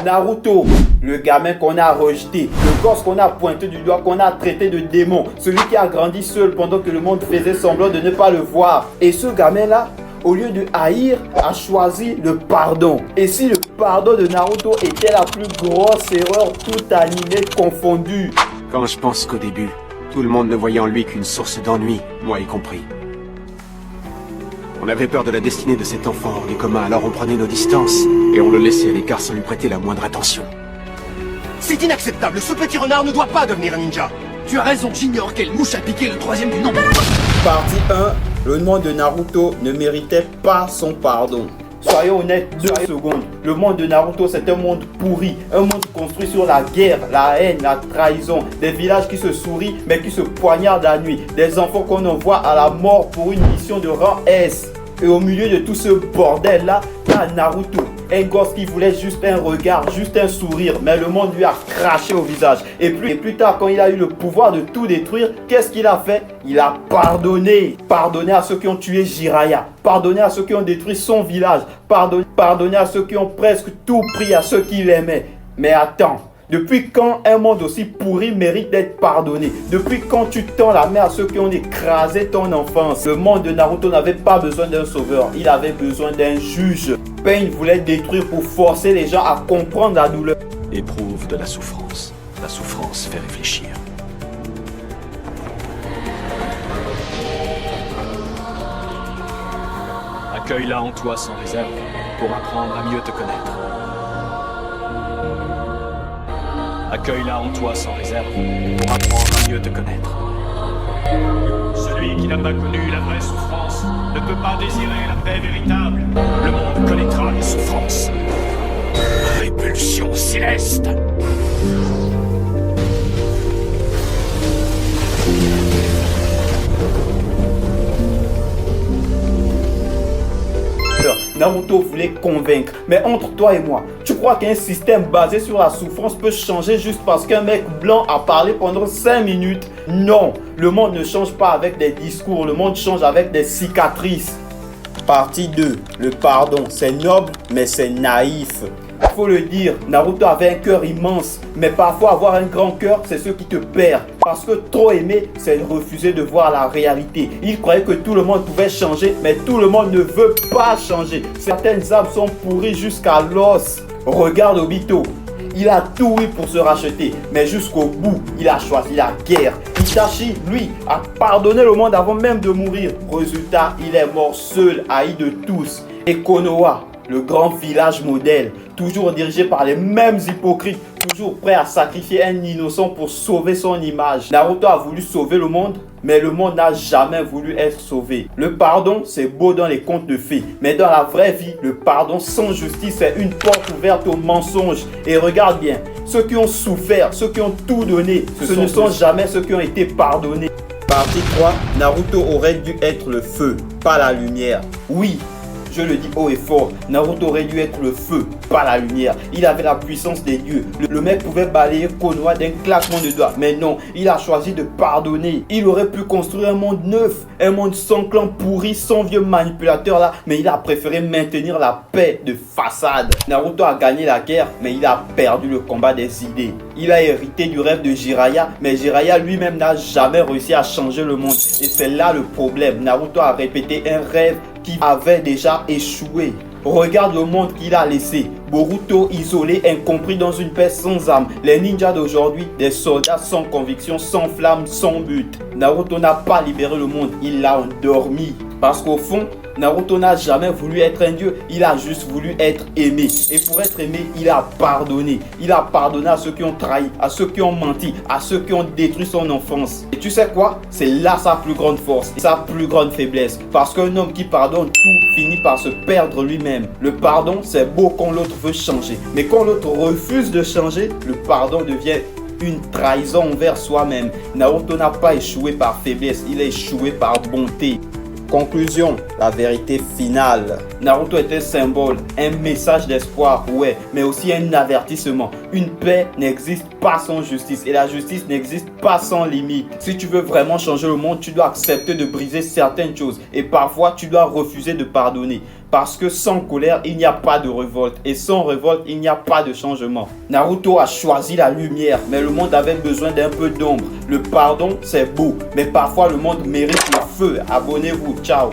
Naruto, le gamin qu'on a rejeté, le gosse qu'on a pointé du doigt, qu'on a traité de démon, celui qui a grandi seul pendant que le monde faisait semblant de ne pas le voir. Et ce gamin-là, au lieu de haïr, a choisi le pardon. Et si le pardon de Naruto était la plus grosse erreur, tout animé confondu? Quand je pense qu'au début, tout le monde ne voyait en lui qu'une source d'ennui, moi y compris. On avait peur de la destinée de cet enfant hors du commun, alors on prenait nos distances et on le laissait à l'écart sans lui prêter la moindre attention. C'est inacceptable, ce petit renard ne doit pas devenir un ninja. Tu as raison, j'ignore quelle mouche a piqué le troisième du nom. Partie 1, le monde de Naruto ne méritait pas son pardon. Soyons honnêtes 2 secondes. Le monde de Naruto, c'est un monde pourri. Un monde construit sur la guerre, la haine, la trahison. Des villages qui se sourient mais qui se poignardent la nuit. Des enfants qu'on envoie à la mort pour une mission de rang S. Et au milieu de tout ce bordel-là, il y a Naruto. Un gosse qui voulait juste un regard, juste un sourire. Mais le monde lui a craché au visage. Et plus tard, quand il a eu le pouvoir de tout détruire, qu'est-ce qu'il a fait? Il a pardonné. Pardonné à ceux qui ont tué Jiraiya. Pardonné à ceux qui ont détruit son village. Pardonné à ceux qui ont presque tout pris à ceux qu'il aimait. Mais attends. Depuis quand un monde aussi pourri mérite d'être pardonné? Depuis quand tu tends la main à ceux qui ont écrasé ton enfance? Le monde de Naruto n'avait pas besoin d'un sauveur, il avait besoin d'un juge. Pain voulait détruire pour forcer les gens à comprendre la douleur. Éprouve de la souffrance. La souffrance fait réfléchir. Accueille-la en toi sans réserve pour apprendre à mieux te connaître. Accueille-la en toi sans réserve pour apprendre à mieux te connaître. Celui qui n'a pas connu la vraie souffrance ne peut pas désirer la paix véritable. Le monde connaîtra les souffrances. Répulsion céleste. Naruto voulait convaincre. Mais entre toi et moi, tu crois qu'un système basé sur la souffrance peut changer juste parce qu'un mec blanc a parlé pendant 5 minutes? Non, le monde ne change pas avec des discours, le monde change avec des cicatrices. Partie 2, le pardon, c'est noble mais c'est naïf. Faut le dire, Naruto avait un cœur immense, mais parfois avoir un grand cœur, c'est ce qui te perd. Parce que trop aimer, c'est refuser de voir la réalité. Il croyait que tout le monde pouvait changer, mais tout le monde ne veut pas changer. Certaines âmes sont pourries jusqu'à l'os. Regarde Obito, il a tout eu pour se racheter, mais jusqu'au bout, il a choisi la guerre. Itachi, lui, a pardonné le monde avant même de mourir. Résultat, il est mort seul, haï de tous. Et Konoha, le grand village modèle, toujours dirigé par les mêmes hypocrites, toujours prêt à sacrifier un innocent pour sauver son image. Naruto a voulu sauver le monde, mais le monde n'a jamais voulu être sauvé. Le pardon, c'est beau dans les contes de fées, mais dans la vraie vie, le pardon sans justice est une porte ouverte au mensonge. Et regarde bien, ceux qui ont souffert, ceux qui ont tout donné, ce ne sont jamais ceux qui ont été pardonnés. Partie 3, Naruto aurait dû être le feu, pas la lumière. Oui, je le dis haut et fort, Naruto aurait dû être le feu, pas la lumière. Il avait la puissance des dieux. Le mec pouvait balayer Konoha d'un claquement de doigts. Mais non, il a choisi de pardonner. Il aurait pu construire un monde neuf, un monde sans clan pourri, sans vieux manipulateur là. Mais il a préféré maintenir la paix de façade. Naruto a gagné la guerre, mais il a perdu le combat des idées. Il a hérité du rêve de Jiraiya, mais Jiraiya lui-même n'a jamais réussi à changer le monde. Et c'est là le problème. Naruto a répété un rêve qui avait déjà échoué. Regarde le monde qu'il a laissé. Boruto isolé, incompris dans une paix sans âme. Les ninjas d'aujourd'hui, des soldats sans conviction, sans flamme, sans but. Naruto n'a pas libéré le monde, il l'a endormi. Parce qu'au fond, Naruto n'a jamais voulu être un dieu, il a juste voulu être aimé. Et pour être aimé, il a pardonné. Il a pardonné à ceux qui ont trahi, à ceux qui ont menti, à ceux qui ont détruit son enfance. Et tu sais quoi? C'est là sa plus grande force, sa plus grande faiblesse. Parce qu'un homme qui pardonne tout finit par se perdre lui-même. Le pardon, c'est beau quand l'autre veut changer. Mais quand l'autre refuse de changer, le pardon devient une trahison envers soi-même. Naruto n'a pas échoué par faiblesse, il a échoué par bonté. Conclusion, la vérité finale. Naruto est un symbole, un message d'espoir, ouais, mais aussi un avertissement. Une paix n'existe pas sans justice et la justice n'existe pas sans limite. Si tu veux vraiment changer le monde, tu dois accepter de briser certaines choses et parfois tu dois refuser de pardonner. Parce que sans colère, il n'y a pas de révolte et sans révolte, il n'y a pas de changement. Naruto a choisi la lumière, mais le monde avait besoin d'un peu d'ombre. Le pardon, c'est beau, mais parfois le monde mérite le feu. Abonnez-vous, ciao.